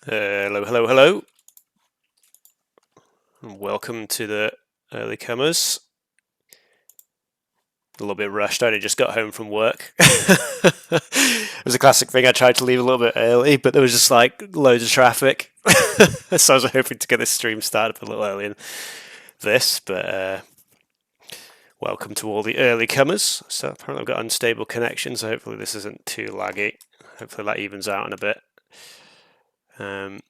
Hello, hello, hello. And welcome to the early comers. A little bit rushed. I only just got home from work. It was a classic thing. I tried to leave a little bit early, but there was just like loads of traffic. So I was hoping to get this stream started a little earlier than this, but welcome to all the early comers. So apparently I've got unstable connection, so hopefully this isn't too laggy. Hopefully that evens out in a bit. Yeah,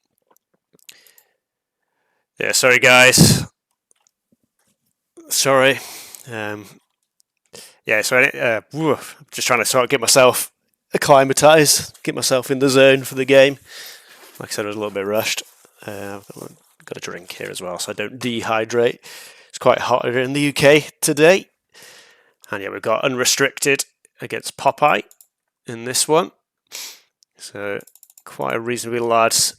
sorry guys. Sorry. Yeah, so just trying to sort of get myself acclimatized, get myself in the zone for the game. Like I said, I was a little bit rushed. I've got a drink here as well, so I don't dehydrate. It's quite hot here in the UK today. And yeah, we've got Unrestricted against Popeye in this one. So quite a reasonably large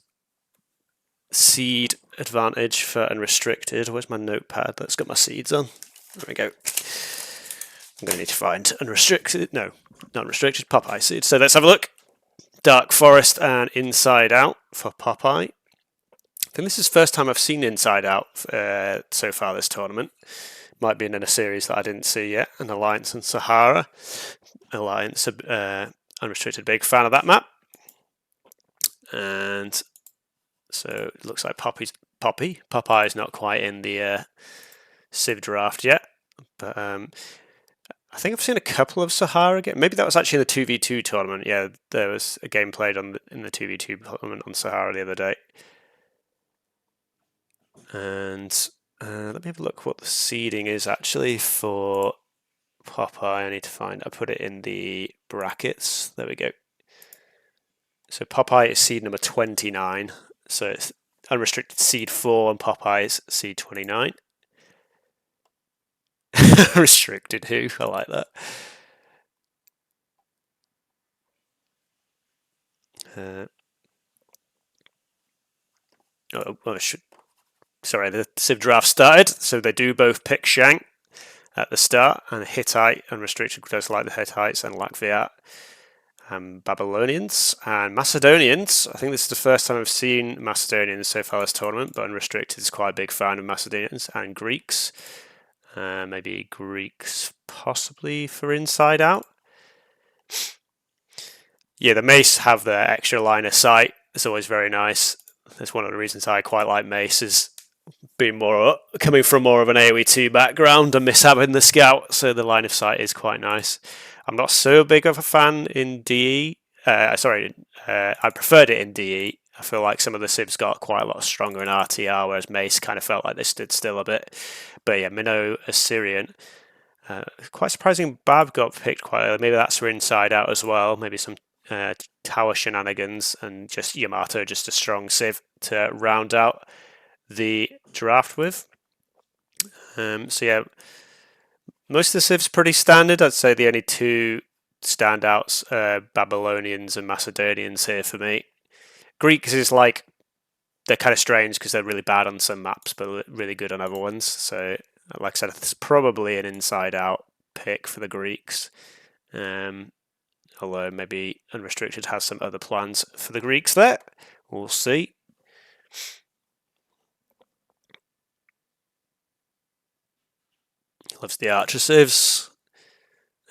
seed advantage for Unrestricted. Where's my notepad that's got my seeds on? There we go. I'm going to need to find Unrestricted. No, not Unrestricted. Popeye seed. So let's have a look. Dark Forest and Inside Out for Popeye. I think this is the first time I've seen Inside Out so far this tournament. Might be in a series that I didn't see yet. An Alliance and Sahara. Alliance, Unrestricted, big fan of that map. And so it looks like Popeye is not quite in the Civ draft yet. But I think I've seen a couple of Sahara games. Maybe that was actually in the 2v2 tournament. Yeah, there was a game played in the 2v2 tournament on Sahara the other day. And let me have a look what the seeding is actually for Popeye. I need to find. I put it in the brackets. There we go. So Popeye is seed number 29. So it's Unrestricted seed 4 and Popeye is seed 29. Restricted who? I like that. Sorry, the Civ draft started, so they do both pick Shank at the start, and Hittite, Unrestricted does like the Hittites and Latviat, and Babylonians, and Macedonians. I think this is the first time I've seen Macedonians so far this tournament, but Unrestricted is quite a big fan of Macedonians, and Greeks. Maybe Greeks possibly for Inside Out. Yeah, the Mace have their extra line of sight. It's always very nice. That's one of the reasons I quite like Mace, is being coming from more of an AOE2 background and miss having the scout, so the line of sight is quite nice. I'm not so big of a fan in DE. I preferred it in DE. I feel like some of the Civs got quite a lot stronger in RTR, whereas Mace kind of felt like they stood still a bit. But yeah, Minnow Assyrian. Quite surprising Bab got picked quite early. Maybe that's for Inside Out as well. Maybe some tower shenanigans, and just Yamato, just a strong Civ to round out the draft with. So yeah, most of the Civs pretty standard. I'd say the only two standouts are Babylonians and Macedonians here for me. Greeks is like, they're kind of strange because they're really bad on some maps but really good on other ones. So like I said, it's probably an Inside Out pick for the Greeks. Although maybe Unrestricted has some other plans for the Greeks there. We'll see. Loves the Archer Civs.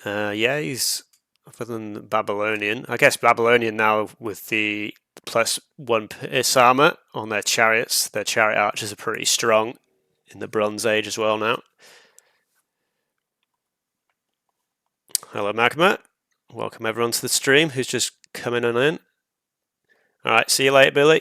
Yeah, he's other than Babylonian. I guess Babylonian now with the +1 Pierce armor on their chariots. Their chariot archers are pretty strong in the Bronze Age as well now. Hello Magma. Welcome everyone to the stream who's just coming on in. Alright, see you later, Billy.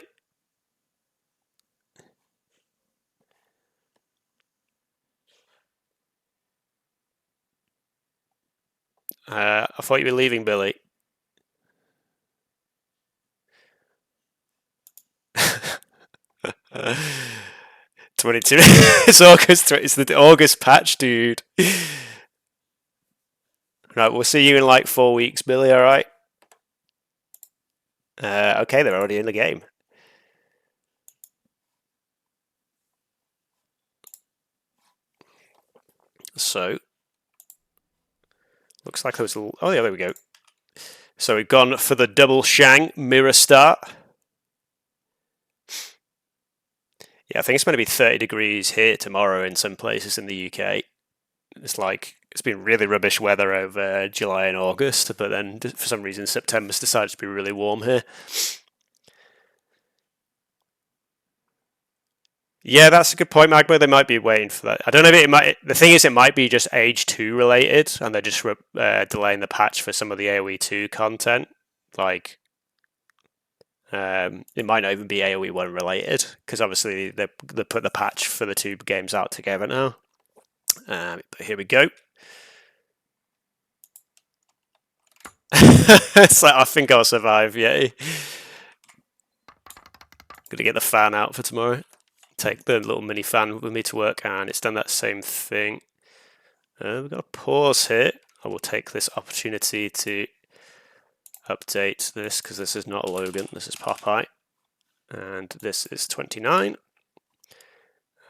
I thought you were leaving, Billy. '22. It's August. It's the August patch, dude. Right, we'll see you in like 4 weeks, Billy. All right. Okay, they're already in the game. So looks like there was a. Oh yeah, there we go. So we've gone for the double Shang mirror start. Yeah, I think it's going to be 30 degrees here tomorrow in some places in the UK. It's been really rubbish weather over July and August, but then for some reason September's decided to be really warm here. Yeah, that's a good point, Magma. They might be waiting for that. I don't know if it might. The thing is, it might be just Age 2 related, and they're just delaying the patch for some of the AOE2 content. It might not even be AOE1 related, because obviously they put the patch for the two games out together now. But here we go. It's like, I think I'll survive, yeah. Gonna get the fan out for tomorrow. Take the little mini fan with me to work, and it's done that same thing. We've got a pause here. I will take this opportunity to update this, because this is not Logan, this is Popeye. And this is 29.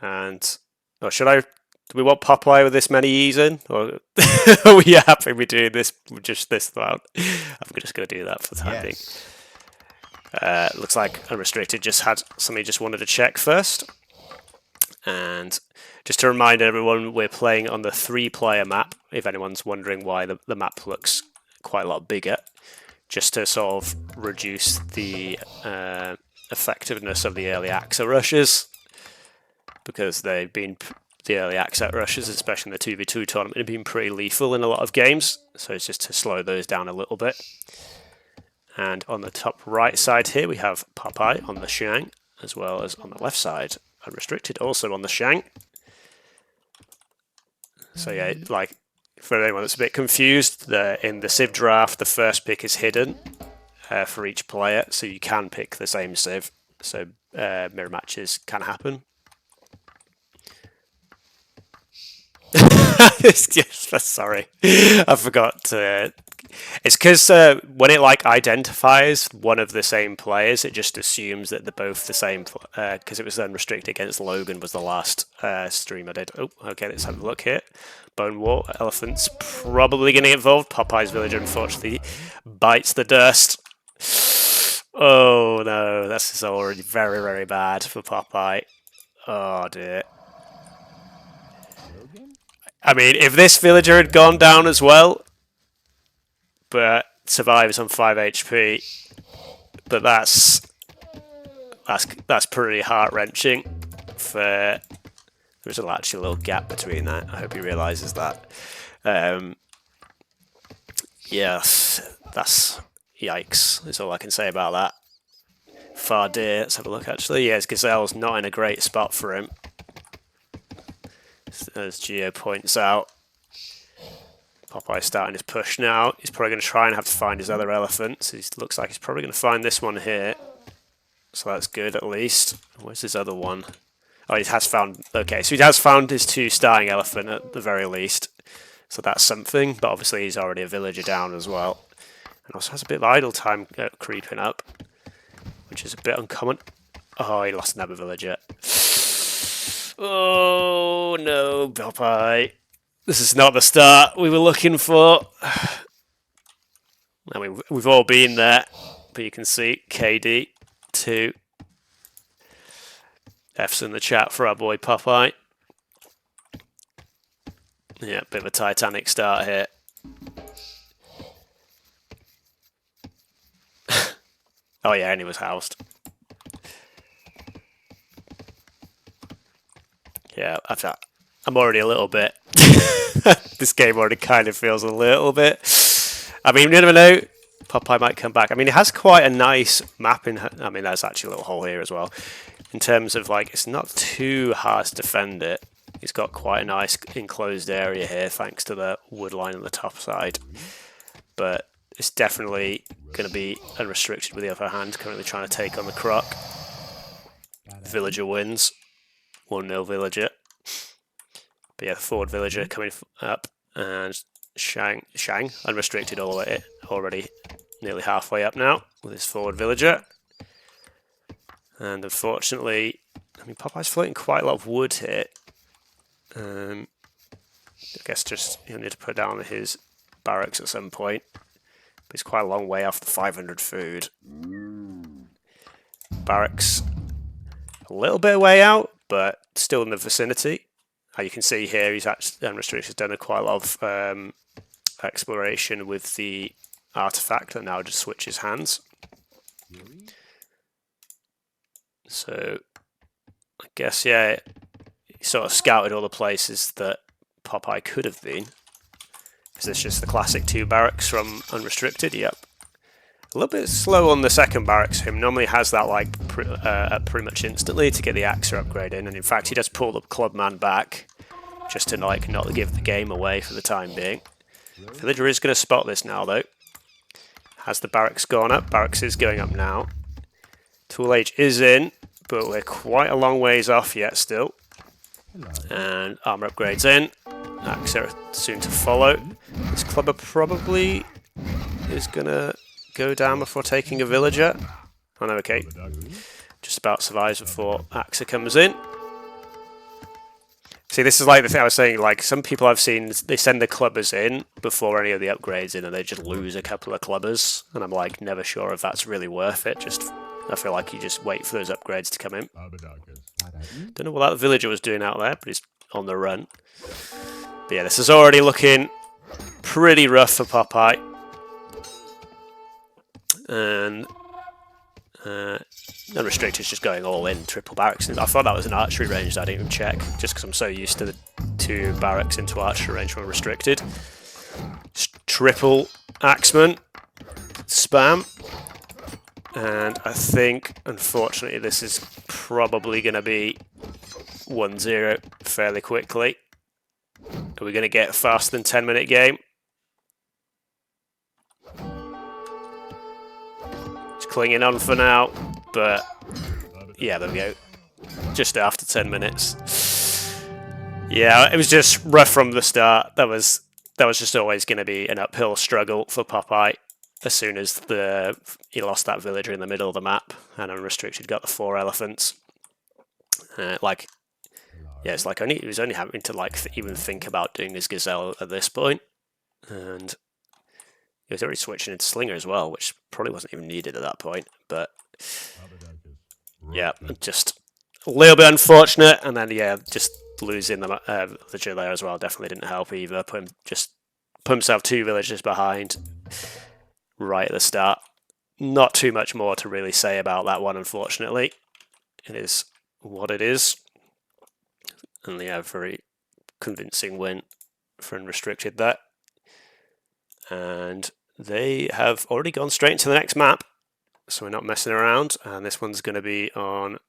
And, oh, do we want Popeye with this many E's in? Or are we happy with doing this, just this round? I'm just going to do that for the time being. Looks like Unrestricted somebody just wanted to check first. And just to remind everyone, we're playing on the 3-player map, if anyone's wondering why the map looks quite a lot bigger, just to sort of reduce the effectiveness of the early access rushes, because the early access rushes, especially in the 2v2 tournament, have been pretty lethal in a lot of games, so it's just to slow those down a little bit. And on the top right side here, we have Popeye on the Shang, as well as on the left side, Unrestricted, also on the Shang. So yeah, like, for anyone that's a bit confused, in the Civ draft, the first pick is hidden for each player, so you can pick the same Civ, so mirror matches can happen. Sorry, I forgot to... It's because when it identifies one of the same players, it just assumes that they're both the same. Because it was Unrestricted against Logan was the last stream I did. Oh, okay, let's have a look here. Bone War, Elephant's probably going to get involved. Popeye's villager, unfortunately, bites the dust. Oh no, this is already very, very bad for Popeye. Oh dear. I mean, if this villager had gone down as well, but survives on 5 HP, but that's pretty heart-wrenching. There's actually a little gap between that. I hope he realises that. Yes, that's yikes. That's all I can say about that. Far dear. Let's have a look. Actually, yes, Gazelle's not in a great spot for him, as Geo points out. Popeye's starting his push now. He's probably going to try and have to find his other elephants. He looks like he's probably going to find this one here. So that's good, at least. Where's his other one? Oh, he has found... Okay, so he has found his 2 starting elephant at the very least. So that's something. But obviously he's already a villager down as well. And also has a bit of idle time creeping up, which is a bit uncommon. Oh, he lost another villager. Oh, no, Popeye. This is not the start we were looking for. I mean, we've all been there, but you can see KD 2. F's in the chat for our boy Popeye. Yeah, bit of a Titanic start here. Oh yeah, and he was housed. Yeah, I'm already a little bit... This game already kind of feels a little bit... I mean, you never know. Popeye might come back. I mean, it has quite a nice map in... I mean, there's actually a little hole here as well. In terms of, like, it's not too hard to defend it. It's got quite a nice enclosed area here, thanks to the wood line on the top side. But it's definitely going to be Unrestricted with the upper hand, currently trying to take on the Croc. Villager wins. 1-0 villager. But yeah, the forward villager coming up, and Shang Unrestricted all the way, already nearly halfway up now with his forward villager. And unfortunately, I mean, Popeye's floating quite a lot of wood here. I guess just he'll need to put down his barracks at some point. But it's quite a long way off the 500 food. Barracks a little bit way out, but still in the vicinity. You can see here, he's actually Unrestricted has done quite a lot of exploration with the artifact that now just switches hands. So I guess, yeah, he sort of scouted all the places that Popeye could have been. Is this just the classic 2 barracks from Unrestricted? Yep. A little bit slow on the second barracks. Him normally has that like pretty much instantly to get the Axer upgrade in, and in fact he does pull the Clubman back just to like not give the game away for the time being. Villager is going to spot this now though. Has the barracks gone up? Barracks is going up now. Tool Age is in, but we're quite a long ways off yet still. And armor upgrades in. Axer soon to follow. This clubber probably is going to go down before taking a villager. Oh no, okay. Just about survives before Axer comes in. See, this is like the thing I was saying, like some people I've seen, they send the clubbers in before any of the upgrades in and they just lose a couple of clubbers. And I'm like, never sure if that's really worth it. I feel like you just wait for those upgrades to come in. Don't know what that villager was doing out there, but he's on the run. But yeah, this is already looking pretty rough for Popeye. And Unrestricted is just going all in, triple barracks. I thought that was an archery range that I didn't even check, just because I'm so used to the 2 barracks into archery range from Unrestricted. Triple Axeman spam. And I think, unfortunately, this is probably going to be 1-0 fairly quickly. Are we going to get a faster than 10-minute game? Just clinging on for now, but yeah, there we go. Just after 10 minutes. Yeah, it was just rough from the start. That was just always going to be an uphill struggle for Popeye. As soon as he lost that villager in the middle of the map, and Unrestricted got the 4 elephants. It's like he was only having to like even think about doing his gazelle at this point, and he was already switching into slinger as well, which probably wasn't even needed at that point. But yeah, just a little bit unfortunate, and then yeah, just losing the villager there as well definitely didn't help either. Put himself 2 villagers behind right at the start. Not too much more to really say about that one, unfortunately. It is what it is. And yeah, very convincing win for Unrestricted there. And they have already gone straight into the next map, so we're not messing around. And this one's going to be on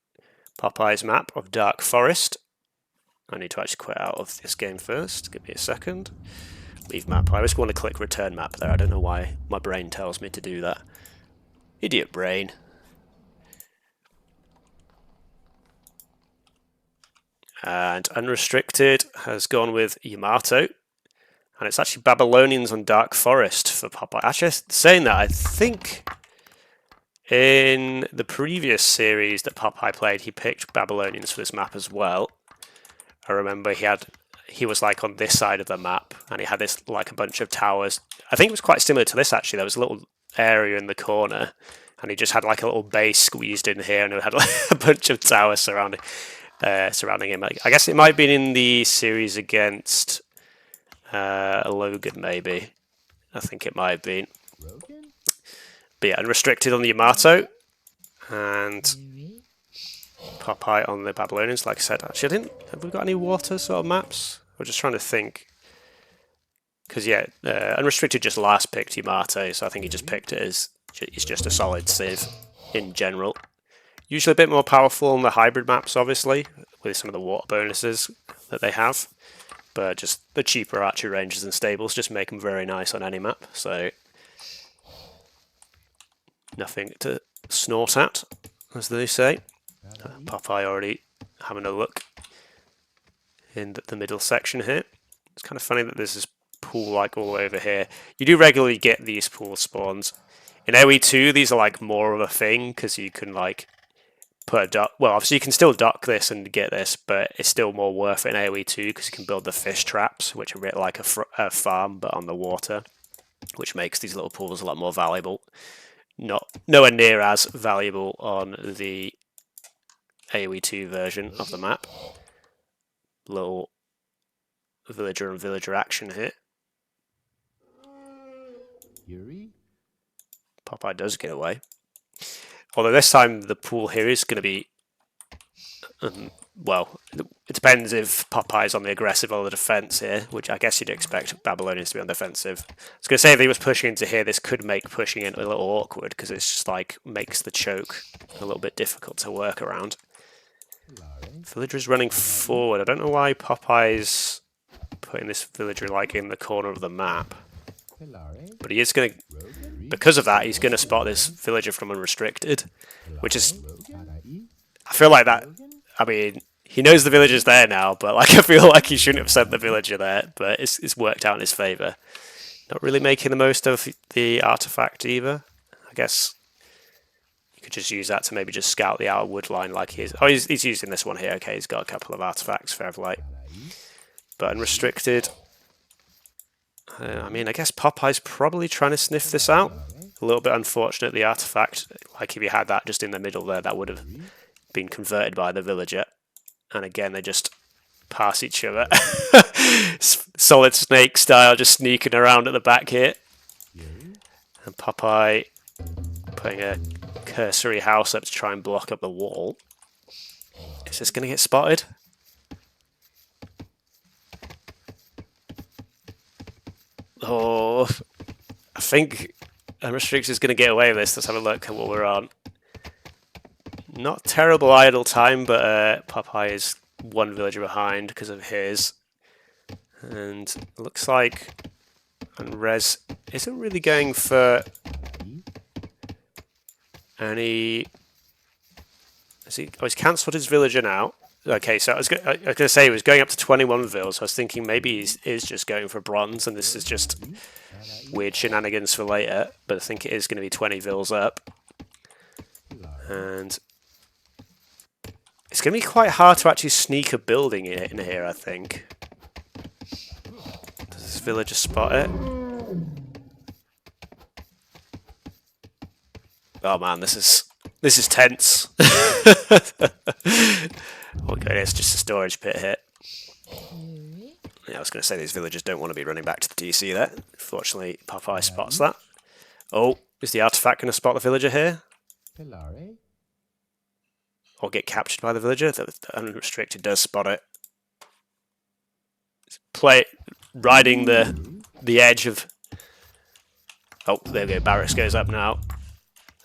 Popeye's map of Dark Forest. I need to actually quit out of this game first. Give me a second. Leave map. I always want to click return map there. I don't know why my brain tells me to do that. Idiot brain. And Unrestricted has gone with Yamato. And it's actually Babylonians on Dark Forest for Popeye. Actually, saying that, I think in the previous series that Popeye played, he picked Babylonians for this map as well. I remember he was like on this side of the map, and he had this like a bunch of towers. I think it was quite similar to this actually. There was a little area in the corner, and he just had like a little base squeezed in here, and it had like a bunch of towers surrounding him. I guess it might have been in the series against Logan, maybe. I think it might have been. But yeah, Unrestricted on the Yamato, and Popeye on the Babylonians. Like I said, actually, have we got any water sort of maps? We're just trying to think. Because yeah, Unrestricted just last picked Yamato, so I think he just picked it as it's just a solid civ in general. Usually a bit more powerful on the hybrid maps, obviously, with some of the water bonuses that they have. But just the cheaper archery ranges and stables just make them very nice on any map. So nothing to snort at, as they say. Popeye already having a look in the middle section here. It's kind of funny that there's this pool like all over here. You do regularly get these pool spawns. In AOE2, these are like more of a thing because you can like put a dock. Well, obviously you can still dock this and get this, but it's still more worth it in AOE2 because you can build the fish traps, which are a bit like a farm but on the water, which makes these little pools a lot more valuable. Nowhere near as valuable on the AOE2 version of the map. Little villager and villager action here. Popeye does get away. Although this time the pool here is going to be, well, it depends if Popeye's on the aggressive or the defense here, which I guess you'd expect Babylonians to be on defensive. I was going to say if he was pushing into here, this could make pushing in a little awkward because it's just like makes the choke a little bit difficult to work around. Villager's running forward. I don't know why Popeye's putting this villager like in the corner of the map, but he is going to, because of that, he's going to spot this villager from Unrestricted, which is, I feel like that, I mean, he knows the villager's there now, but like I feel like he shouldn't have sent the villager there, but it's worked out in his favour. Not really making the most of the artifact either. I guess you could just use that to maybe just scout the outer wood line like he is. Oh, he's using this one here. Okay, he's got a couple of artifacts, fair play. But Unrestricted, I mean, I guess Popeye's probably trying to sniff this out. A little bit unfortunate, the artifact, like if you had that just in the middle there, that would have been converted by the villager. And again, they just pass each other. Solid Snake style, just sneaking around at the back here. And Popeye putting a cursory house up to try and block up the wall. Is this going to get spotted? Oh, I think Unrestricted is going to get away with this. Let's have a look at what we're on. Not terrible idle time, but Popeye is one villager behind because of his. And it looks like Unres isn't really going for any... he's cancelled his villager now. Okay, so I was going to say he was going up to 21 vils. So I was thinking maybe he is just going for bronze, and this is just weird shenanigans for later. But I think it is going to be 20 vils up. And it's going to be quite hard to actually sneak a building in here, I think. Does this villager spot it? Oh man, this is tense. Okay, it's just a storage pit here. Yeah, I was going to say these villagers don't want to be running back to the DC there. Fortunately, Popeye spots that. Oh, is the artifact going to spot the villager here? Or get captured by the villager? The Unrestricted does spot it. Riding the edge of... Oh, there we go. Barracks goes up now.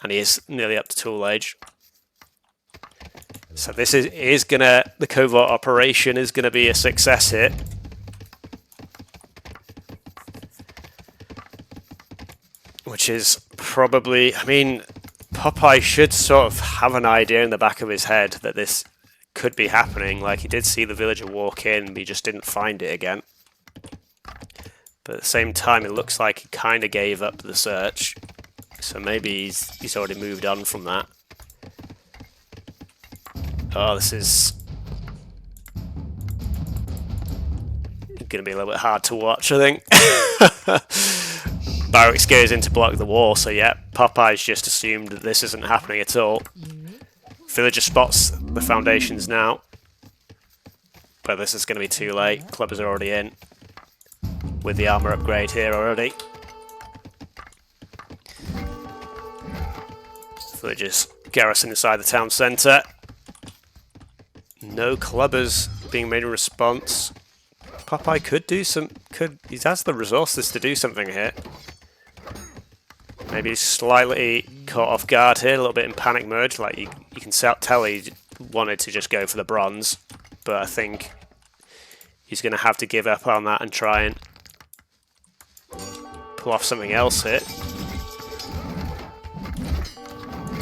And he is nearly up to tool age. So this is gonna, the covert operation is gonna be a success here. Which is probably, I mean, Popeye should sort of have an idea in the back of his head that this could be happening. Like, he did see the villager walk in, but he just didn't find it again. But at the same time, it looks like he kind of gave up the search. So maybe he's already moved on from that. Oh, this is going to be a little bit hard to watch, I think. Barracks goes in to block the wall, so yeah, Popeye's just assumed that this isn't happening at all. Villager spots the foundations now. But this is going to be too late. Clubbers are already in. With the armour upgrade here already. Villagers garrison inside the town centre. No clubbers being made in response. Popeye could do some... he has the resources to do something here. Maybe he's slightly caught off guard here, a little bit in panic mode. Like you can tell he wanted to just go for the bronze, but I think he's going to have to give up on that and try and pull off something else here.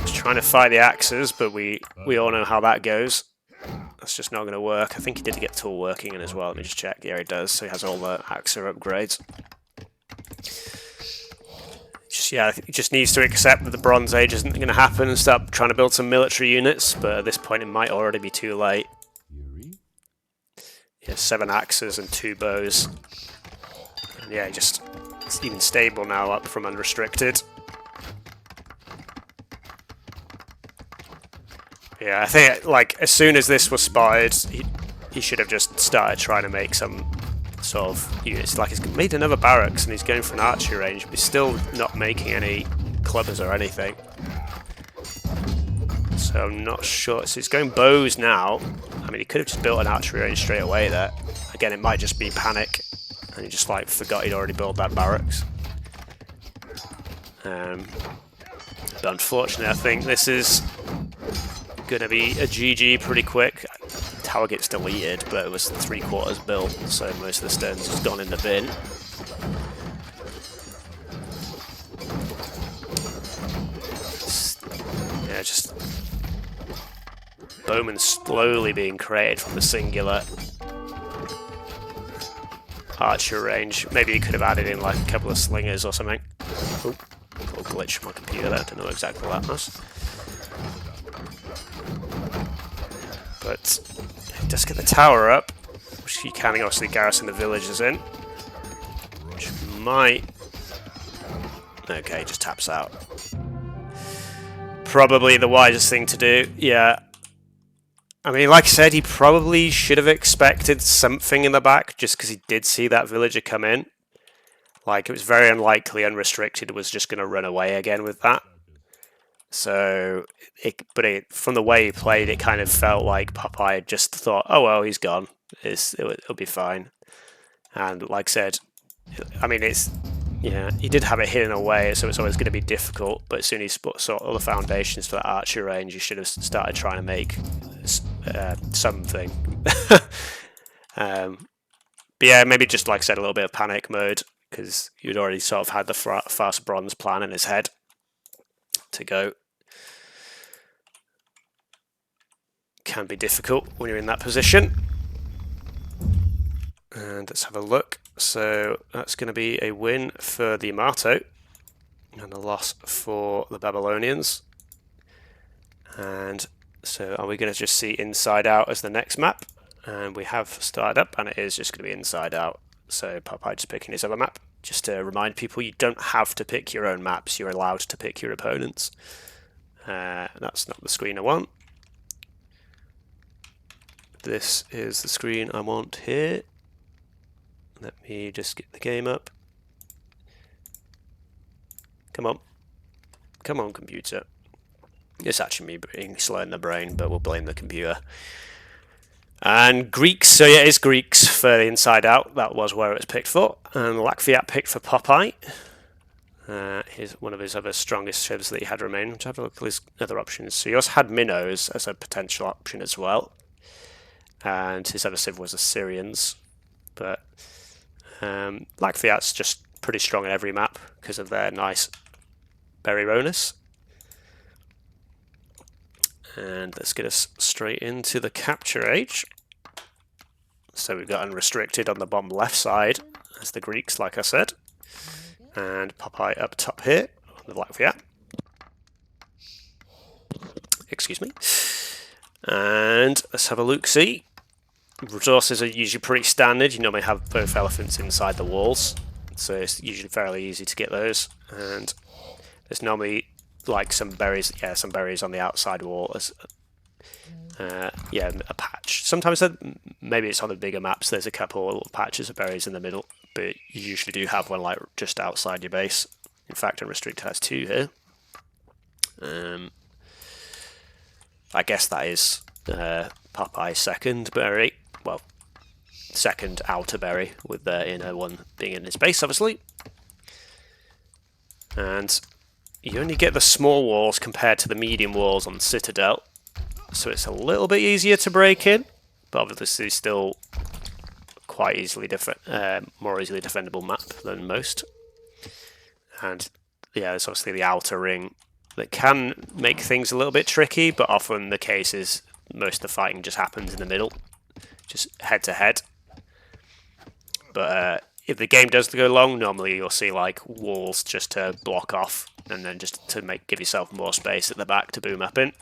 He's trying to fight the axes, but we all know how that goes. That's just not going to work. I think he did get tool working in as well. Let me just check. Yeah, he does. So he has all the Axer upgrades. He just needs to accept that the Bronze Age isn't going to happen and start trying to build some military units. But at this point, it might already be too late. He has 7 axes and 2 bows. And yeah, it's even stable now, up from Unrestricted. Yeah, I think like as soon as this was spotted, he should have just started trying to make some sort of units. Like he's made another barracks and he's going for an archery range, but he's still not making any clubbers or anything. So I'm not sure. So he's going bows now. I mean, he could have just built an archery range straight away there. Again, it might just be panic, and he just like forgot he'd already built that barracks. But unfortunately, I think this is going to be a GG pretty quick. Tower gets deleted, but it was 3/4 built, so most of the stones has gone in the bin. Yeah, just bowmen slowly being created from the singular archer range. Maybe he could have added in like a couple of slingers or something. Oh, little glitch from my computer there. I don't know exactly what that was. But just get the tower up, which you can obviously garrison the villagers in. Which might... Okay, just taps out. Probably the wisest thing to do, yeah. I mean, like I said, he probably should have expected something in the back, just because he did see that villager come in. Like, it was very unlikely Unrestricted was just going to run away again with that. So, from the way he played, it kind of felt like Popeye just thought, oh well, he's gone. It'll be fine. And like I said, I mean, he did have it hidden away, so it's always going to be difficult. But as soon as he saw all the foundations for that archer range, you should have started trying to make something. But yeah, maybe just like I said, a little bit of panic mode, because you'd already sort of had the fast bronze plan in his head to go. Can be difficult when you're in that position. And let's have a look. So that's going to be a win for the Yamato and a loss for the Babylonians. And so are we going to just see Inside Out as the next map? And we have started up, and it is just going to be Inside Out. So Popeye just picking his other map. Just to remind people, you don't have to pick your own maps. You're allowed to pick your opponents. That's not the screen I want. This is the screen I want here. Let me just get the game up. Come on. Come on, computer. It's actually me being slow in the brain, but we'll blame the computer. And Greeks, so yeah, it's Greeks for the Inside Out. That was where it was picked for. And Lakviat picked for Popeye. Here's one of his other strongest shivs that he had remaining. Let's have a look at his other options. So he also had minnows as a potential option as well. And his other civ was Assyrians. But Lakviat's just pretty strong in every map because of their nice berry bonus. And let's get us straight into the capture age. So we've got Unrestricted on the bottom left side as the Greeks, like I said. And Popeye up top here on the Lakviat. Excuse me. And let's have a look-see. Resources are usually pretty standard. You normally have both elephants inside the walls, so it's usually fairly easy to get those. And there's normally like some berries on the outside wall as a patch. Sometimes maybe it's on the bigger maps. There's a couple of little patches of berries in the middle, but you usually do have one like just outside your base. In fact, Unrestricted has two here. I guess that is Popeye's second berry. Well, second outer berry, with the inner one being in his base, obviously. And you only get the small walls compared to the medium walls on Citadel, so it's a little bit easier to break in, but obviously still quite easily more easily defendable map than most. And yeah, there's obviously the outer ring that can make things a little bit tricky, but often the case is most of the fighting just happens in the middle, just head to head. But if the game does go long, normally you'll see like walls just to block off, and then just to give yourself more space at the back to boom up in.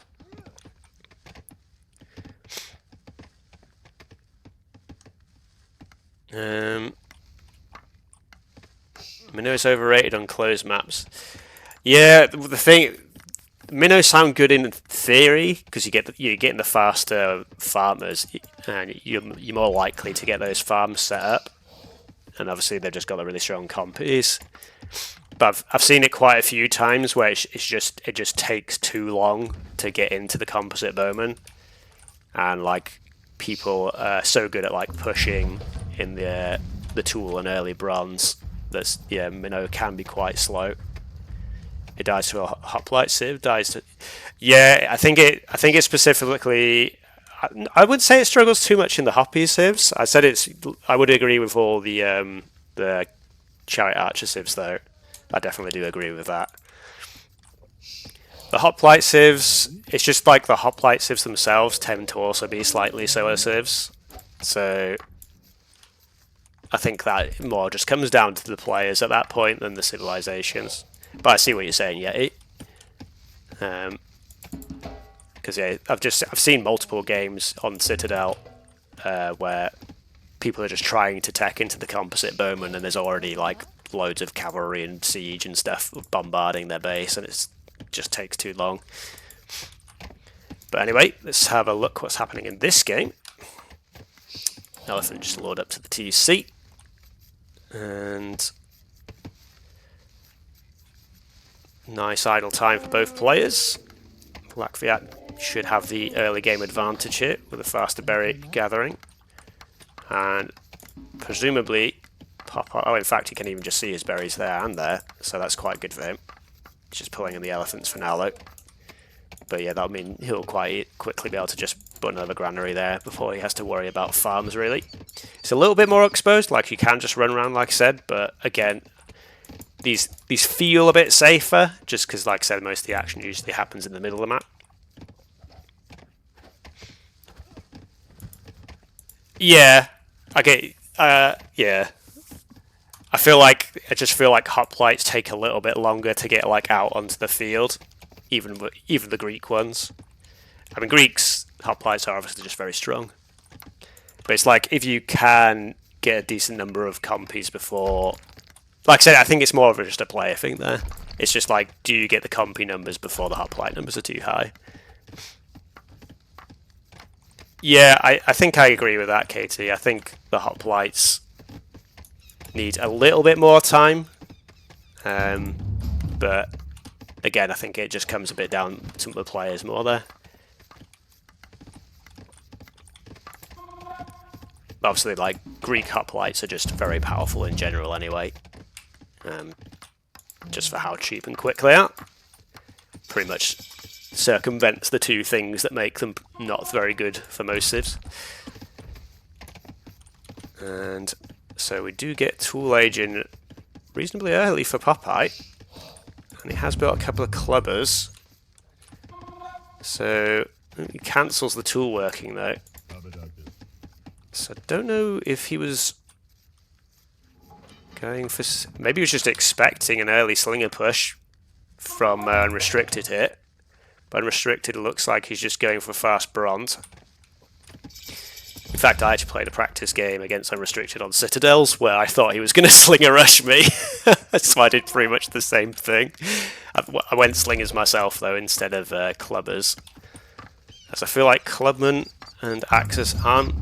I know it's overrated on closed maps. Yeah, the thing, minnows sound good in theory because you're getting the faster farmers, and you're more likely to get those farms set up. And obviously they've just got the really strong compies. But I've seen it quite a few times where it just takes too long to get into the composite bowman, and like people are so good at like pushing in the tool and early bronze that's minnow can be quite slow. It dies to a hoplite sieve. Dies to I think it specifically. I wouldn't say it struggles too much in the hoppy sieves. I would agree with all the chariot archer sieves though. I definitely do agree with that. The hoplite sieves, it's just like the hoplite sieves themselves tend to also be slightly slower sieves. So I think that more just comes down to the players at that point than the civilizations. But I see what you're saying, yeah. Because I've seen multiple games on Citadel where people are just trying to tech into the composite bowman, and there's already like loads of cavalry and siege and stuff bombarding their base, and it just takes too long. But anyway, let's have a look what's happening in this game. Elephant just load up to the TC, and nice idle time for both players. Latviat should have the early game advantage here with a faster berry gathering, and presumably Popeye. Oh, in fact, you can even just see his berries there and there, so that's quite good for him. He's just pulling in the elephants for now, though. But yeah, that'll mean he'll quite quickly be able to just put another granary there before he has to worry about farms, really. It's a little bit more exposed, like you can just run around, like I said, but again, these feel a bit safer, just because, like I said, most of the action usually happens in the middle of the map. Yeah, I get. Yeah. I just feel like hoplites take a little bit longer to get like out onto the field, even the Greek ones. I mean, Greeks hoplites are obviously just very strong, but it's like if you can get a decent number of compies before, like I said, I think it's more of just a player thing there. It's just like, do you get the compy numbers before the hoplite numbers are too high? Yeah, I think I agree with that, Katie. I think the hoplites need a little bit more time, but again, I think it just comes a bit down to the players more there. Obviously, like Greek hoplites are just very powerful in general anyway, just for how cheap and quick they are. Pretty much circumvents the two things that make them not very good for most civs. And so we do get tool age in reasonably early for Popeye, and he has built a couple of clubbers, so he cancels the tool working though. So I don't know if he was going for, maybe he was just expecting an early slinger push from Unrestricted here, but Unrestricted looks like he's just going for fast bronze. In fact, I actually played a practice game against Unrestricted on Citadels where I thought he was going to slinger rush me, so I did pretty much the same thing. I went slingers myself though instead of clubbers, as I feel like clubman and axes aren't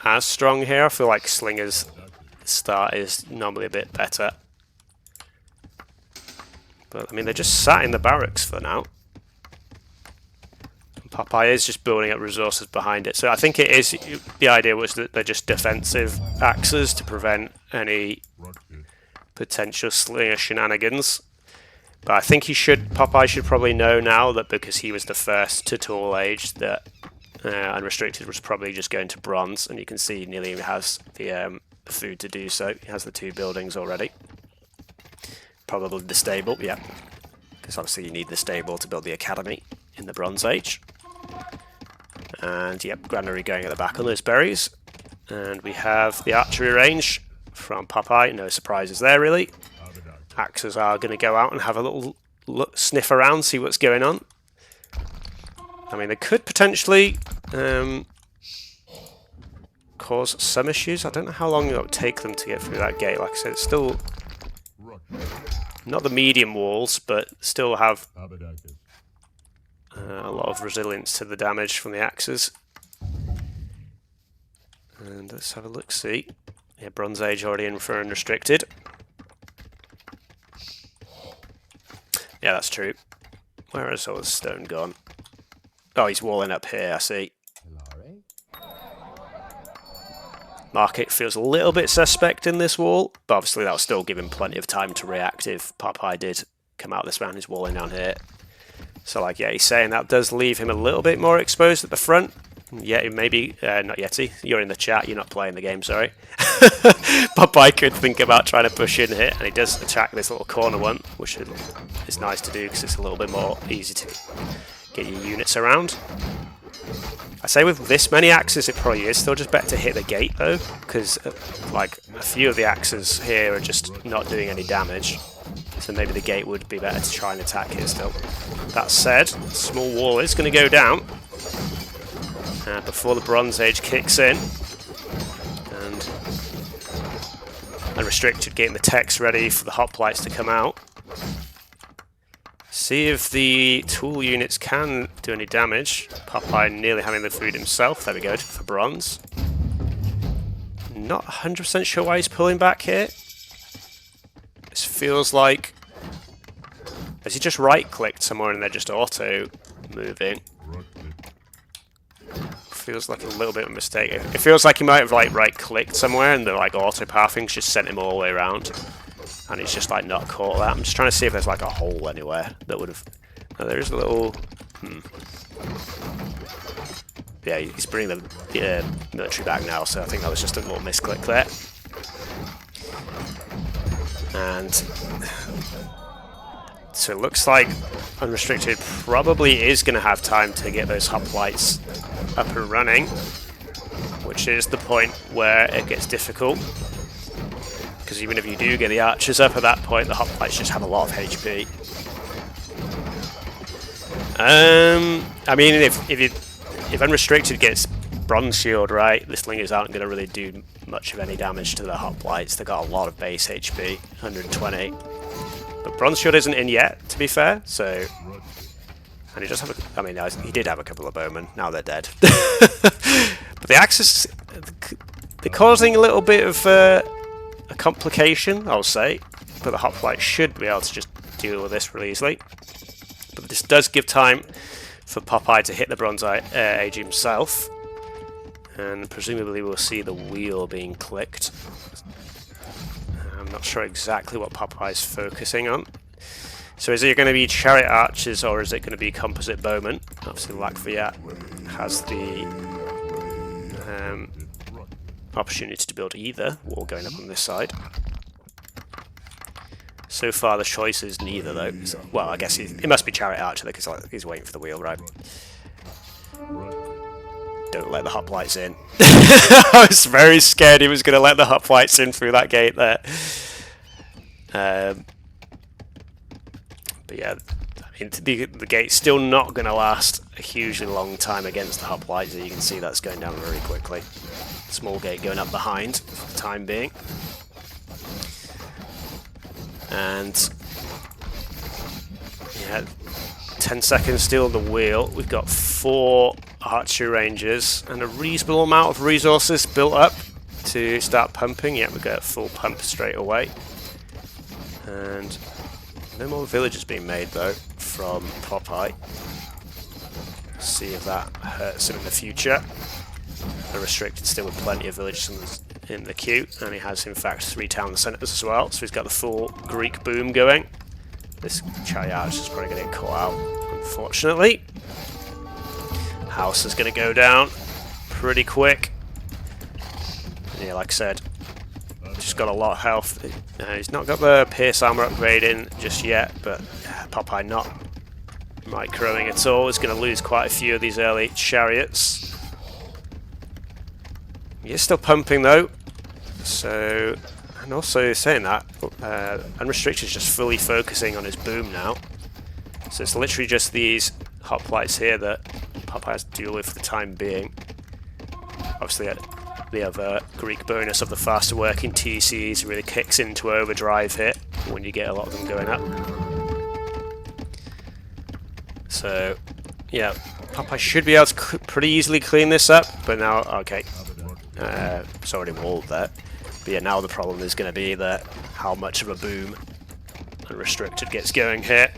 as strong here. I feel like slingers start is normally a bit better, but I mean they're just sat in the barracks for now. Popeye is just building up resources behind it. So I think it is, the idea was that they're just defensive axes to prevent any potential slinger shenanigans. But I think Popeye should probably know now that because he was the first to tool age that Unrestricted was probably just going to bronze, and you can see he nearly has the food to do so. He has the 2 buildings already. Probably the stable, yeah. Because obviously you need the stable to build the academy in the Bronze Age. And yep, granary going at the back on those berries. And we have the archery range from Popeye. No surprises there, really. Axes are going to go out and have a little sniff around, see what's going on. I mean, they could potentially cause some issues. I don't know how long it will take them to get through that gate. Like I said, it's still Not the medium walls, but still have a lot of resilience to the damage from the axes. And let's have a look-see. Yeah, Bronze Age already in for Unrestricted. Yeah, that's true. Where is all the stone gone? Oh, he's walling up here, I see. Market feels a little bit suspect in this wall, but obviously that'll still give him plenty of time to react if Popeye did come out this round. He's walling down here. So, like, yeah, he's saying that does leave him a little bit more exposed at the front. Yeah, maybe, not Yeti, you're in the chat, you're not playing the game, sorry. Popeye could think about trying to push in here, and he does attack this little corner one, which is nice to do because it's a little bit more easy to get your units around. I say with this many axes, it probably is still just better to hit the gate though, because like a few of the axes here are just not doing any damage. So maybe the gate would be better to try and attack here still. That said, the small wall is going to go down before the Bronze Age kicks in. And Unrestricted getting the techs ready for the hoplites to come out. See if the tool units can do any damage. Popeye nearly having the food himself. There we go, for bronze. Not 100% sure why he's pulling back here. This feels like... Has he just right-clicked somewhere and they're just auto-moving? Feels like a little bit of a mistake. It feels like he might have like right-clicked somewhere and the like auto-pathing's just sent him all the way around. And he's just like not caught that. I'm just trying to see if there's like a hole anywhere that would have... Oh, there is a little... Yeah, he's bringing the military back now, so I think that was just a little misclick there. And... So it looks like Unrestricted probably is going to have time to get those hoplites up and running, which is the point where it gets difficult. Because even if you do get the archers up at that point, the hoplites just have a lot of HP. I mean, if Unrestricted gets Bronze Shield right, the slingers aren't going to really do much of any damage to the hoplites. They've got a lot of base HP, 120. But Bronze Shield isn't in yet, to be fair, so... And he does have I mean, he did have a couple of bowmen, now they're dead. But the axes... They're causing a little bit of a complication, I'll say. But the hoplite should be able to just deal with this really easily. But this does give time for Popeye to hit the Bronze Age himself. And presumably we'll see the wheel being clicked. I'm not sure exactly what Popeye's focusing on. So is it going to be chariot archers or is it going to be composite bowmen? Obviously Lakviat has the opportunity to build either wall going up on this side. So far the choice is neither though. So, well, I guess it must be chariot archer because he's waiting for the wheel, right? Don't let the hoplites in. I was very scared he was going to let the hoplites in through that gate there. But yeah, I mean, the gate's still not going to last a hugely long time against the hoplites. You can see that's going down very quickly. Small gate going up behind for the time being. And yeah, 10 seconds still on the wheel. We've got 4 archer rangers and a reasonable amount of resources built up to start pumping. Yeah, we got a full pump straight away. And no more villages being made though from Popeye. See if that hurts him in the future. Unrestricted still with plenty of villages in the queue, and he has in fact 3 town centres as well, so he's got the full Greek boom going. This chariot is probably going to get caught out, unfortunately. House is going to go down pretty quick. Yeah, like I said, just got a lot of health. He's not got the Pierce armor upgrade in just yet, but Popeye not microing at all. He's going to lose quite a few of these early chariots. He's still pumping though, so, and also saying that, Unrestricted is just fully focusing on his boom now. So it's literally just these hoplites here that Popeye has to deal with for the time being. Obviously the other Greek bonus of the faster working TCs really kicks into overdrive here. when you get a lot of them going up. So, yeah, Popeye should be able to pretty easily clean this up, but now, okay, it's already walled there. But yeah, now the problem is going to be that how much of a boom Unrestricted gets going here.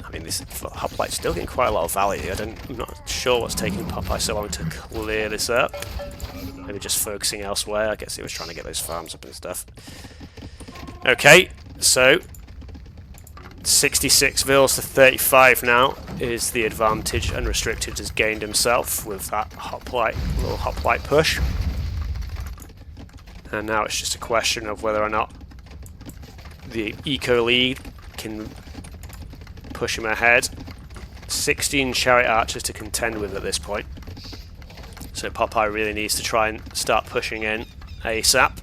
I mean, this Hoplite's still getting quite a lot of value. I'm not sure what's taking Popeye so long to clear this up. Maybe just focusing elsewhere. I guess he was trying to get those farms up and stuff. Okay, so 66 vils to 35 now is the advantage Unrestricted has gained himself with that little hoplite push. And now it's just a question of whether or not the eco lead can push him ahead. 16 chariot archers to contend with at this point. So Popeye really needs to try and start pushing in ASAP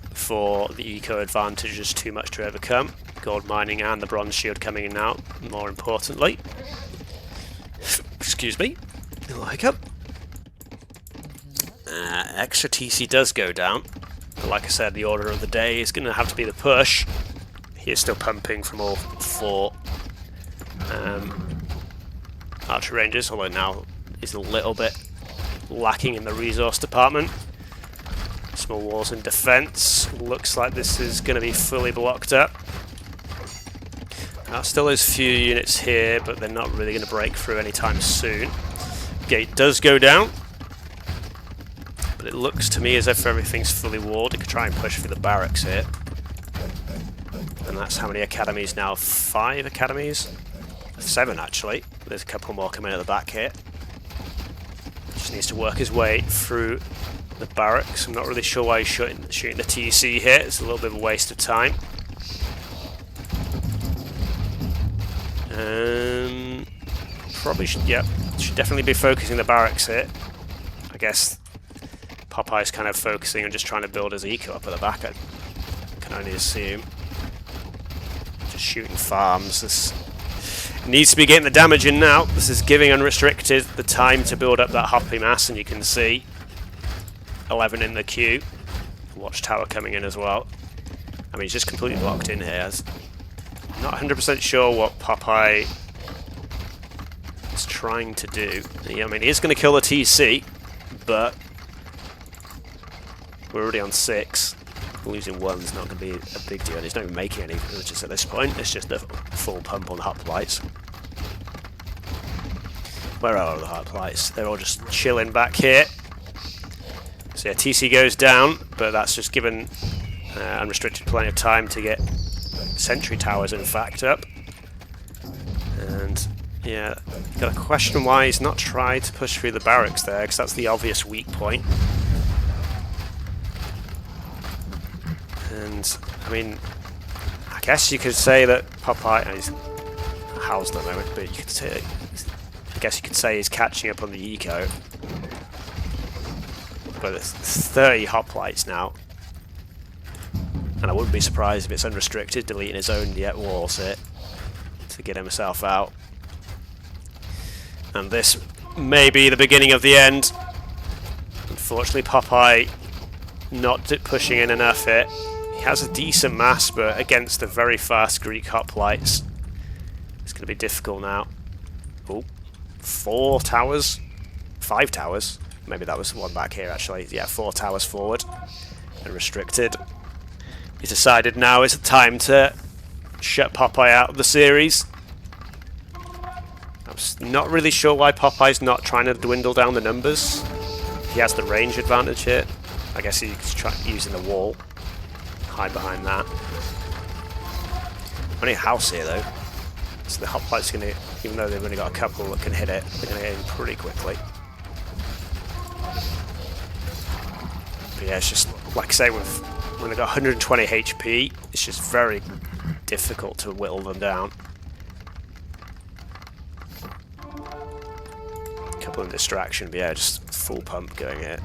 before the eco advantage is too much to overcome. Gold mining and the bronze shield coming in now, more importantly. Excuse me, a little hiccup. Extra TC does go down, but like I said, the order of the day is going to have to be the push. He is still pumping from all 4 archer ranges, although now he's a little bit lacking in the resource department. Small walls in defense. Looks like this is going to be fully blocked up. Still those few units here, but they're not really going to break through anytime soon. Gate does go down, but it looks to me as if everything's fully walled. It could try and push through the barracks here. And that's how many academies now? 5 academies? 7 actually. There's a couple more coming at the back here. Just needs to work his way through the barracks. I'm not really sure why he's shooting the TC here. It's a little bit of a waste of time. Probably should, yeah, should definitely be focusing the barracks here. I guess Popeye's kind of focusing on just trying to build his eco up at the back, I can only assume. Just shooting farms. This needs to be getting the damage in now. This is giving Unrestricted the time to build up that hoppy mass, and you can see 11 in the queue. Watchtower coming in as well. I mean, he's just completely locked in here. I'm not 100% sure what Popeye is trying to do. Yeah, I mean, he is going to kill the TC, but we're already on 6. Losing 1's not going to be a big deal. He's not even making any villages at this point. It's just a full pump on hoplites. Where are all the hoplites? They're all just chilling back here. So yeah, TC goes down, but that's just given Unrestricted plenty of time to get sentry towers in fact up. And yeah, got a question why he's not tried to push through the barracks there, because that's the obvious weak point. And I mean, I guess you could say that Popeye, he's housed at the moment, but you could say, I guess you could say he's catching up on the eco. But it's 30 hoplites now. And I wouldn't be surprised if it's Unrestricted deleting his own yet walls here to get himself out. And this may be the beginning of the end. Unfortunately, Popeye not pushing in enough here. He has a decent mass, but against the very fast Greek hoplites, it's going to be difficult now. Oh, 4 towers? 5 towers? Maybe that was one back here actually. Yeah, 4 towers forward. Unrestricted. He's decided now is the time to shut Popeye out of the series. I'm not really sure why Popeye's not trying to dwindle down the numbers. He has the range advantage here. I guess he's using the wall. Hide behind that. Only a house here though. So the hoplites going to, even though they've only got a couple that can hit it, they're going to get in pretty quickly. But yeah, it's just, like I say, when they've got 120 HP, it's just very difficult to whittle them down. A couple of distraction, but yeah, just full pump going here.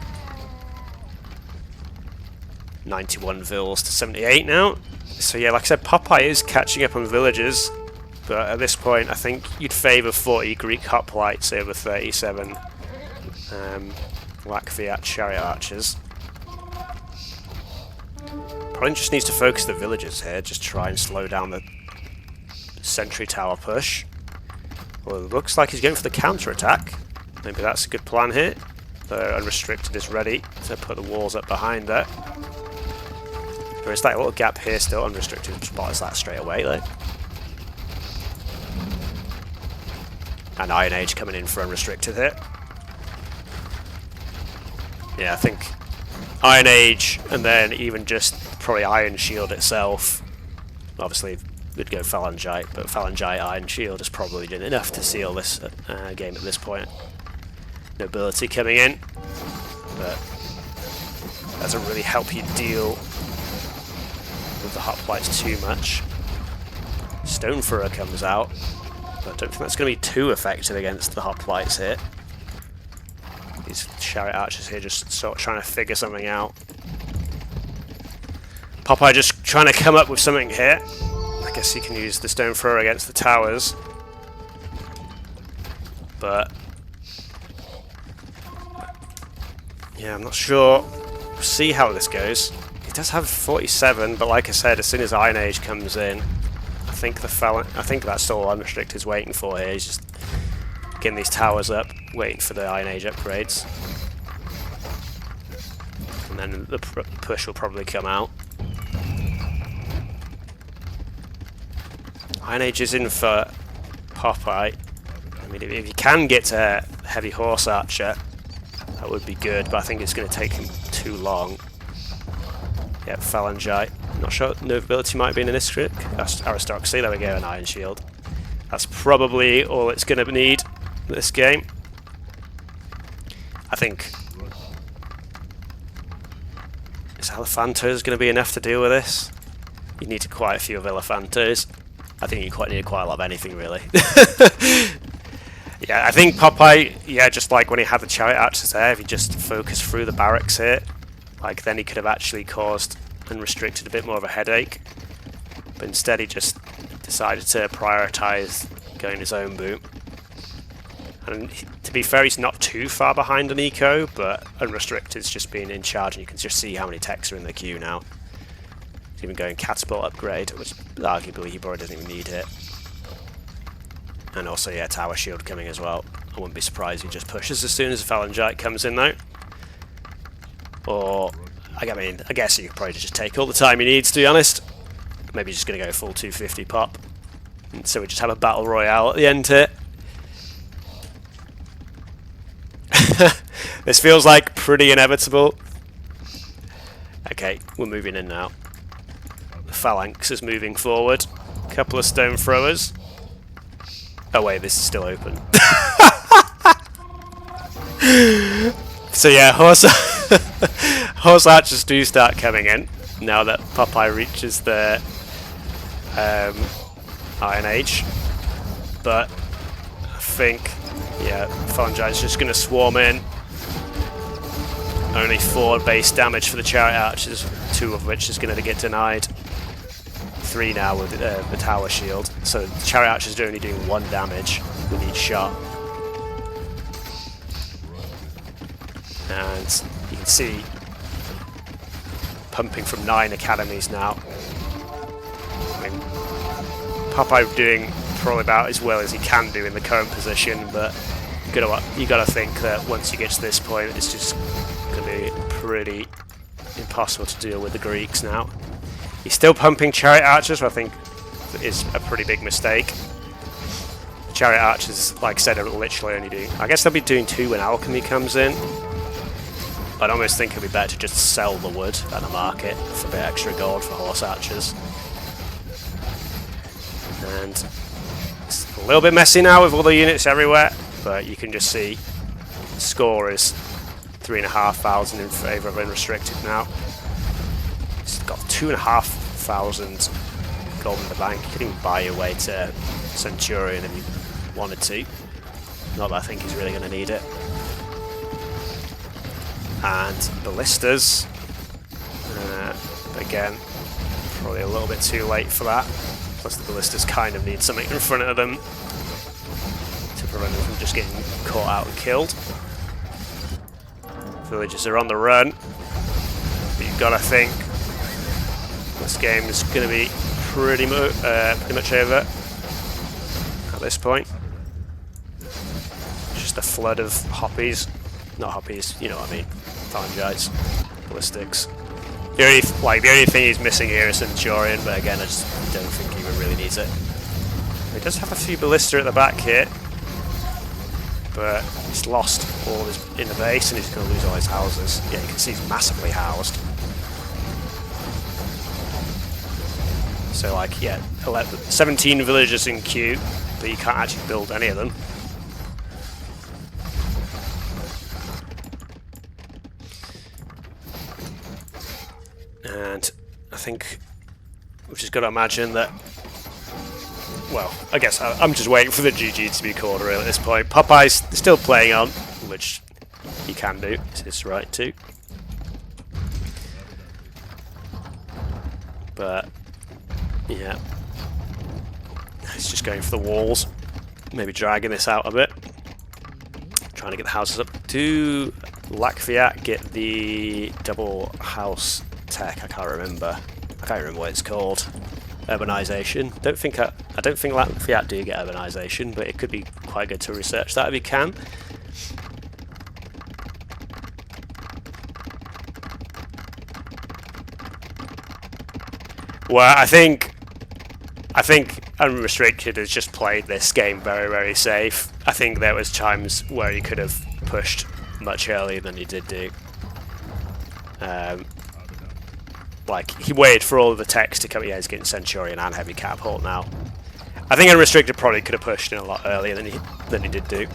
91 vils to 78 now. So yeah, like I said, Popeye is catching up on villages, but at this point I think you'd favour 40 Greek hoplites over 37 Lakviat chariot archers. Probably just needs to focus the villagers here, just try and slow down the sentry tower push. Well, it looks like he's going for the counter-attack. Maybe that's a good plan here. The Unrestricted is ready to put the walls up behind there. There is that little gap here still. Unrestricted spots that straight away though. And Iron Age coming in for Unrestricted here. Yeah, I think Iron Age and then even just probably Iron Shield itself. Obviously we'd go Phalangite, but Phalangite Iron Shield is probably doing enough to seal this game at this point. Nobility coming in, but that doesn't really help you deal with the hoplites too much. Stone Furrow comes out, but I don't think that's going to be too effective against the hoplites here. These chariot archers here just sort of trying to figure something out. Popeye just trying to come up with something here. I guess he can use the Stone Furrow against the towers, but yeah, I'm not sure. We'll see how this goes. He does have 47, but like I said, as soon as Iron Age comes in, I think that's all Unrestricted is waiting for here. He's just getting these towers up, waiting for the Iron Age upgrades, and then the push will probably come out. Iron Age is in for Popeye. I mean, if you can get to Heavy Horse Archer, that would be good, but I think it's going to take him too long. Yep, Phalangite. Not sure. Nobility might be an aristocracy. There we go, an Iron Shield. That's probably all it's going to need this game. I think is Elephantos going to be enough to deal with this? You need quite a few of Elephantos. I think you need quite a lot of anything, really. Yeah, I think Popeye, yeah, just like when he had the chariot archers there, if he just focused through the barracks here, like then he could have actually caused Unrestricted a bit more of a headache. But instead he just decided to prioritise going his own boot. And to be fair, he's not too far behind on Eco, but Unrestricted's just being in charge, and you can just see how many techs are in the queue now. He's even going catapult upgrade, which arguably he probably doesn't even need it. And also, yeah, Tower Shield coming as well. I wouldn't be surprised if he just pushes as soon as the Phalangite comes in though. Or, I mean, I guess he could probably just take all the time he needs, to be honest. Maybe he's just going to go full 250 pop. And so we just have a battle royale at the end here. This feels like pretty inevitable. Okay, we're moving in now. The Phalanx is moving forward. A couple of Stone Throwers. Oh wait, this is still open. So yeah, horse archers do start coming in now that Popeye reaches the Iron Age. But I think, yeah, Phalangite's just going to swarm in. Only 4 base damage for the chariot archers, 2 of which is going to get denied. 3 now with the tower shield, so the chariot archers are only doing 1 damage with each shot. And you can see pumping from 9 academies now. I mean, Popeye doing probably about as well as he can do in the current position, but you gotta think that once you get to this point, it's just gonna be pretty impossible to deal with the Greeks now. He's still pumping chariot archers, which I think is a pretty big mistake. Chariot archers, like I said, are literally only doing... I guess they'll be doing 2 when alchemy comes in. I'd almost think it'd be better to just sell the wood at the market for a bit extra gold for horse archers. And it's a little bit messy now with all the units everywhere, but you can just see the score is 3,500 in favour of Unrestricted now. It's got 2,500 gold in the bank. You could even buy your way to Centurion if you wanted to. Not that I think he's really going to need it. And Ballistas. Again, probably a little bit too late for that. Plus the Ballistas kind of need something in front of them to prevent them from just getting caught out and killed. Villagers are on the run. But you've got to think this game is going to be pretty much over at this point. Just a flood of hoppies. Not hoppies, you know what I mean. Phalangites, ballistics. The only thing he's missing here is Centurion, but again, I just don't think he really needs it. He does have a few ballista at the back here, but he's lost all his inner base and he's going to lose all his houses. Yeah, you can see he's massively housed. So like, yeah, 17 villagers in queue, but you can't actually build any of them. And I think we've just got to imagine that, well, I guess I'm just waiting for the GG to be called really at this point. Popeye's still playing on, which he can do, it's his right to. But, yeah. He's just going for the walls, maybe dragging this out a bit. Trying to get the houses up. Do Lakfiat get the double house tech? I can't remember what it's called. Urbanization. I don't think Lakfiat do get urbanization, but it could be quite good to research that if you can. Well, I think Unrestricted has just played this game very, very safe. I think there was times where he could have pushed much earlier than he did do. Like, he waited for all of the techs to come. Yeah, he's getting Centurion and Heavy Catapult now. I think Unrestricted probably could have pushed in a lot earlier than he did do.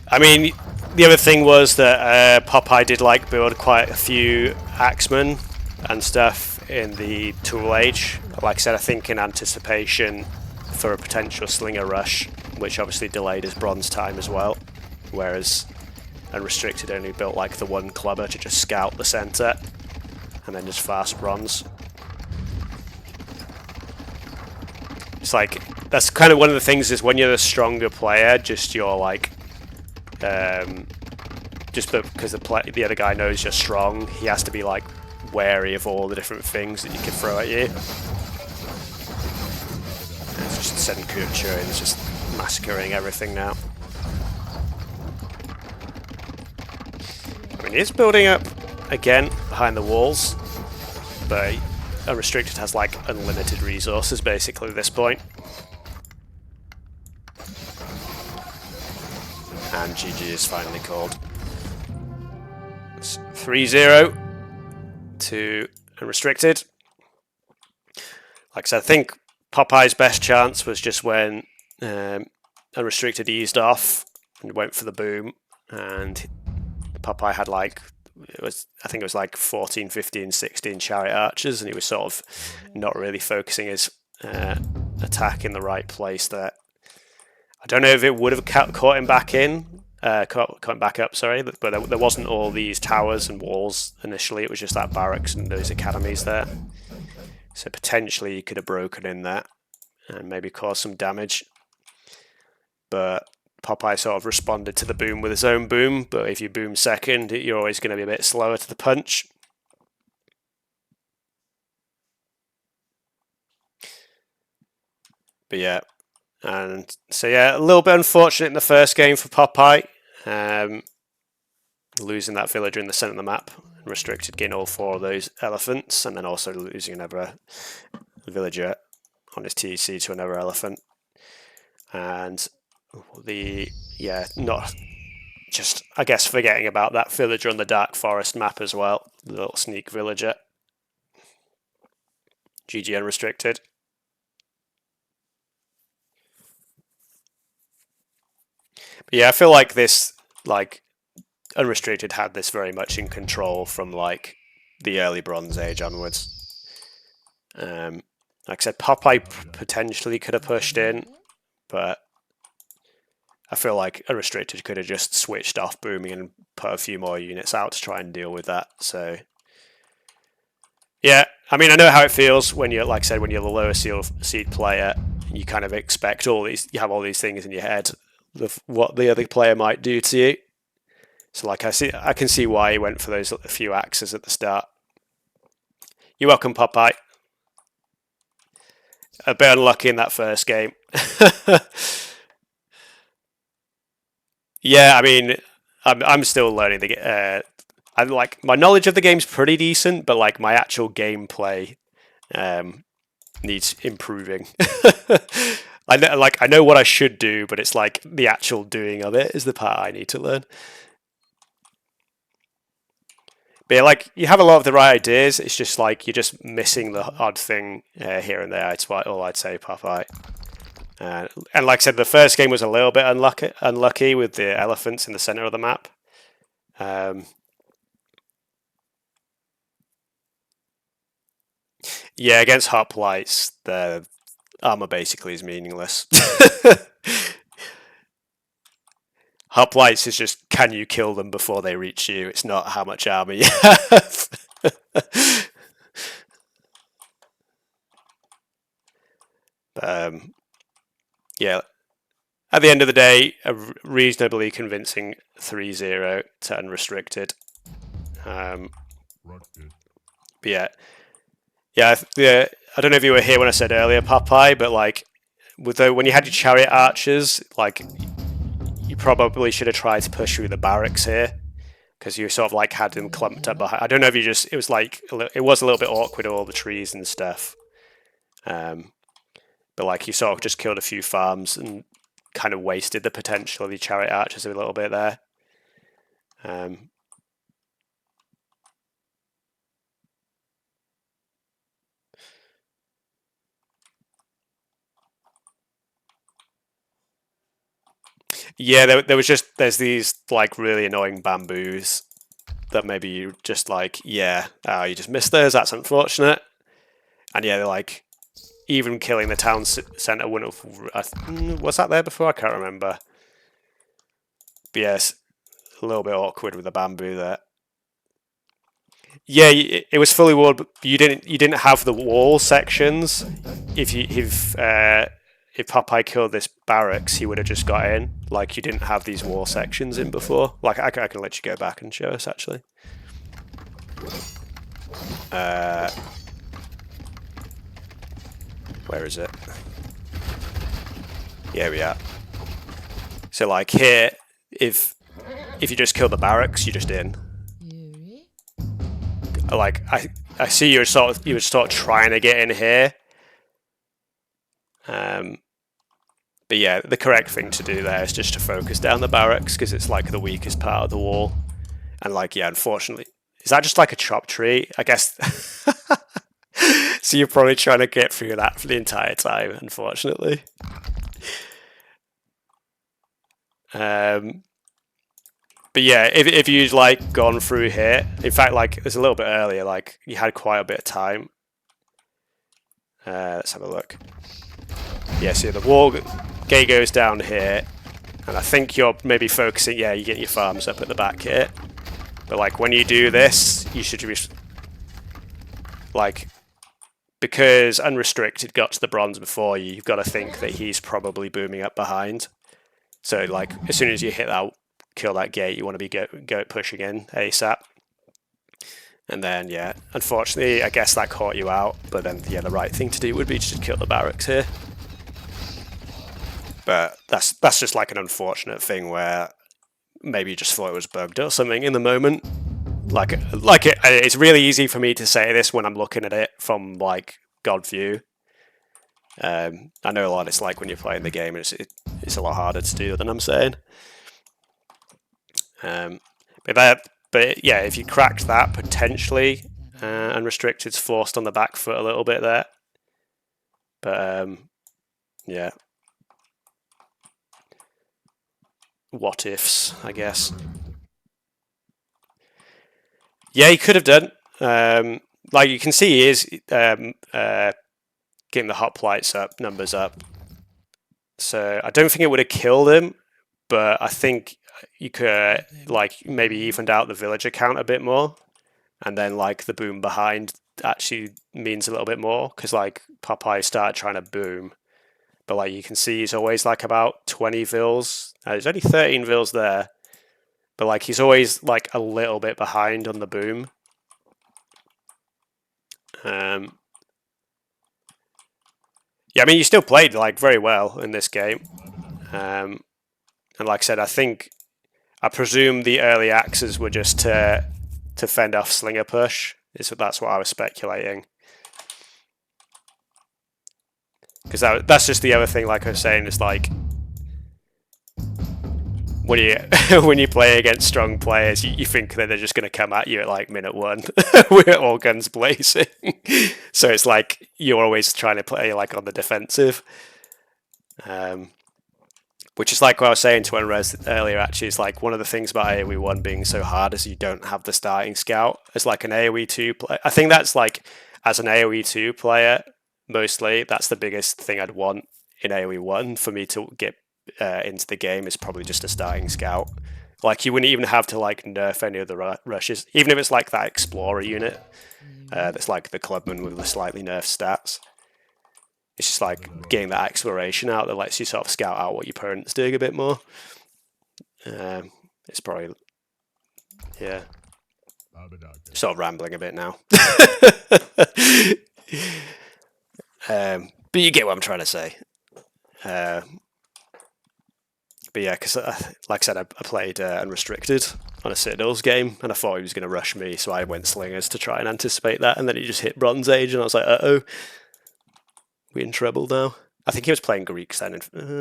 I mean, the other thing was that Popeye did like build quite a few axemen and stuff in the Tool Age. Like I said, I think in anticipation for a potential Slinger rush, which obviously delayed his bronze time as well. Whereas Unrestricted only built like the one clubber to just scout the centre and then just fast bronze. It's like, that's kind of one of the things is when you're a stronger player, just you're like, just because the other guy knows you're strong, he has to be like wary of all the different things that you can throw at you. And it's just sending Kucha and it's just massacring everything now. I mean, he's building up again behind the walls, but Unrestricted has like unlimited resources basically at this point. And GG is finally called. It's 3-0 to Unrestricted. Like I said, I think Popeye's best chance was just when Unrestricted eased off and went for the boom, and Popeye had like, I think it was like 14, 15, 16 chariot archers, and he was sort of not really focusing his attack in the right place there. I don't know if it would have caught him back in, caught him back up, sorry, but there wasn't all these towers and walls initially, it was just that barracks and those academies there. So potentially he could have broken in there and maybe caused some damage. But Popeye sort of responded to the boom with his own boom, but if you boom second, you're always going to be a bit slower to the punch. But yeah. And so yeah, a little bit unfortunate in the first game for Popeye, losing that villager in the centre of the map, Restricted getting all 4 of those elephants, and then also losing another villager on his TC to another elephant. And not just, I guess, forgetting about that villager on the Dark Forest map as well, the little sneak villager. GG Unrestricted. But yeah, I feel like this, like, Unrestricted had this very much in control from, like, the early Bronze Age onwards. Like I said, Popeye potentially could have pushed in, but I feel like Unrestricted could have just switched off booming and put a few more units out to try and deal with that. So, yeah, I mean, I know how it feels when you're, like I said, when you're the lower seed player You kind of expect all these, you have all these things in your head of what the other player might do to you. So like I can see why he went for those few axes at the start. You're welcome, Popeye. A bit unlucky in that first game. Yeah, I mean, I'm still learning the. I like my knowledge of the game's pretty decent, but like my actual gameplay needs improving. I know what I should do, but it's like the actual doing of it is the part I need to learn. But yeah, like you have a lot of the right ideas. It's just like you're just missing the odd thing here and there. It's all I'd say, Popeye. And like I said, the first game was a little bit unlucky with the elephants in the center of the map. Yeah, against hoplites, the armor basically is meaningless. Hoplites is just, can you kill them before they reach you? It's not how much armor you have. Yeah, at the end of the day, a reasonably convincing 3-0 to Unrestricted. But yeah, I don't know if you were here when I said earlier, Popeye, but like, when you had your chariot archers, like, you probably should have tried to push through the barracks here, because you sort of like had them clumped up behind. I don't know if you just, it was a little bit awkward, all the trees and stuff. But like you sort of just killed a few farms and kind of wasted the potential of the chariot archers a little bit there. Yeah, there's these like really annoying bamboos that maybe you just like, yeah, you just missed those, that's unfortunate. And yeah, they're like, even killing the town centre wouldn't have... was that there before? I can't remember. But yes, a little bit awkward with the bamboo there. Yeah, it was fully walled, but you didn't have the wall sections. If Popeye killed this barracks, he would have just got in. Like, you didn't have these wall sections in before. Like, I can let you go back and show us, actually. Where is it? Here we are. So, like, here, if you just kill the barracks, you're just in. Like, I see you were sort of trying to get in here. But yeah, the correct thing to do there is just to focus down the barracks, because it's like the weakest part of the wall. And like, yeah, unfortunately, is that just like a chop tree? I guess. So you're probably trying to get through that for the entire time, unfortunately. But yeah, if you'd like gone through here, in fact, like it was a little bit earlier, like you had quite a bit of time. Let's have a look. Yeah, see the wall gate goes down here, and I think you're maybe focusing. Yeah, you get your farms up at the back here, but like when you do this, you should be like, because Unrestricted got to the bronze before you, you've got to think that he's probably booming up behind. So like as soon as you hit that, kill that gate, you want to be go pushing in ASAP. And then yeah, unfortunately, I guess that caught you out. But then yeah, the right thing to do would be to just kill the barracks here. But that's just like an unfortunate thing where maybe you just thought it was bugged or something in the moment. It's really easy for me to say this when I'm looking at it from like God view. I know a lot it's like when you're playing the game, it's a lot harder to do than I'm saying. But yeah, if you cracked that, potentially Unrestricted's forced on the back foot a little bit there. But yeah, what ifs, I guess. Yeah, he could have done. Like you can see, he is getting the hoplites up, numbers up. So I don't think it would have killed him, but I think you could like maybe evened out the villager count a bit more, and then like the boom behind actually means a little bit more, because like Popeye started trying to boom, but like you can see he's always like about 20 vils. There's only 13 vils there, but like he's always like a little bit behind on the boom. Yeah, I mean, you still played like very well in this game, and like I said, I presume the early axes were just to fend off Slinger push. That's what I was speculating. Because that's just the other thing, like I was saying, is like when you when you play against strong players, you think that they're just going to come at you at like minute 1 with all guns blazing. So it's like you're always trying to play like on the defensive. Which is like what I was saying to Unres earlier, actually, is like one of the things about AOE1 being so hard is you don't have the starting scout. As like an AOE2 player, I think that's like, as an AOE2 player, mostly, that's the biggest thing I'd want in AOE1 for me to get into the game is probably just a starting scout. Like you wouldn't even have to like nerf any of the rushes, even if it's like that Explorer unit that's like the Clubman with the slightly nerfed stats. It's just like getting that exploration out that lets you sort of scout out what your opponent's doing a bit more. It's probably, yeah, sort of rambling a bit now. But you get what I'm trying to say. But yeah, because like I said, I played Unrestricted on a Citadel's game, and I thought he was going to rush me, so I went Slingers to try and anticipate that, and then he just hit Bronze Age, and I was like, uh-oh. We're in trouble now. I think he was playing Greeks then.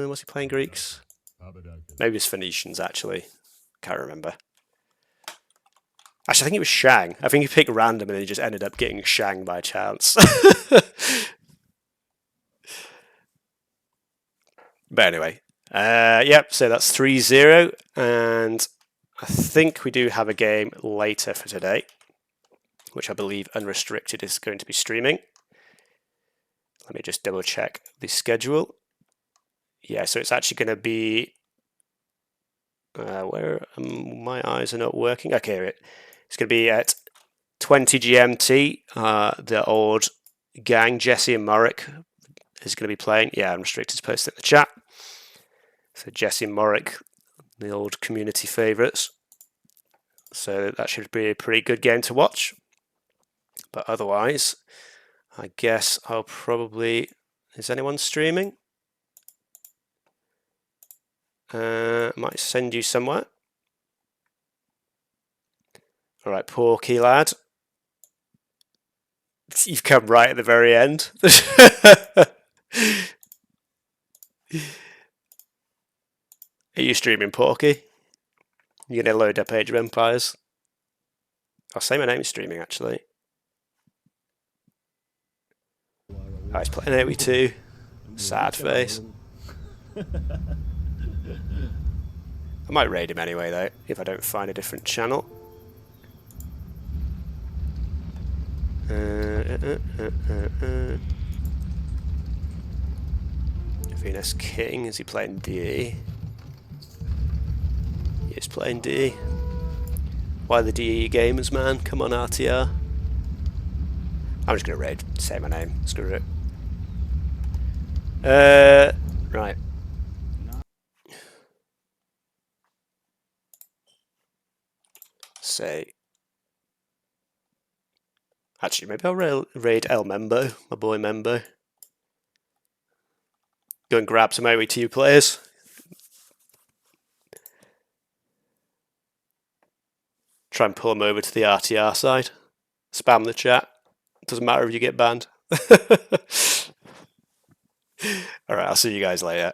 Was he playing Greeks? Maybe it was Phoenicians, actually. Can't remember. Actually, I think it was Shang. I think he picked random and he just ended up getting Shang by chance. But anyway. Yep, so that's 3-0. And I think we do have a game later for today, which I believe Unrestricted is going to be streaming. Let me just double check the schedule. Yeah, so it's actually going to be where my eyes are not working. Okay, it's going to be at 20 GMT. The old gang, Jesse and Morrick, is going to be playing. Yeah, Unrestricted's posted in the chat. So Jesse and Morrick, the old community favourites. So that should be a pretty good game to watch. But otherwise, I guess I'll probably... Is anyone streaming? Might send you somewhere. All right, Porky lad. You've come right at the very end. Are you streaming, Porky? You gonna load up Age of Empires? I'll say my name's streaming, actually. Oh, he's playing AOE2. Sad face. I might raid him anyway, though, if I don't find a different channel. Venus King, is he playing DE? He's playing DE. Why the DE gamers, man? Come on, RTR. I'm just gonna raid, say my name, screw it. Right. Say. Actually, maybe I'll raid El Membo, my boy Membo. Go and grab some AOE2 players. Try and pull them over to the RTR side. Spam the chat. Doesn't matter if you get banned. Alright, I'll see you guys later.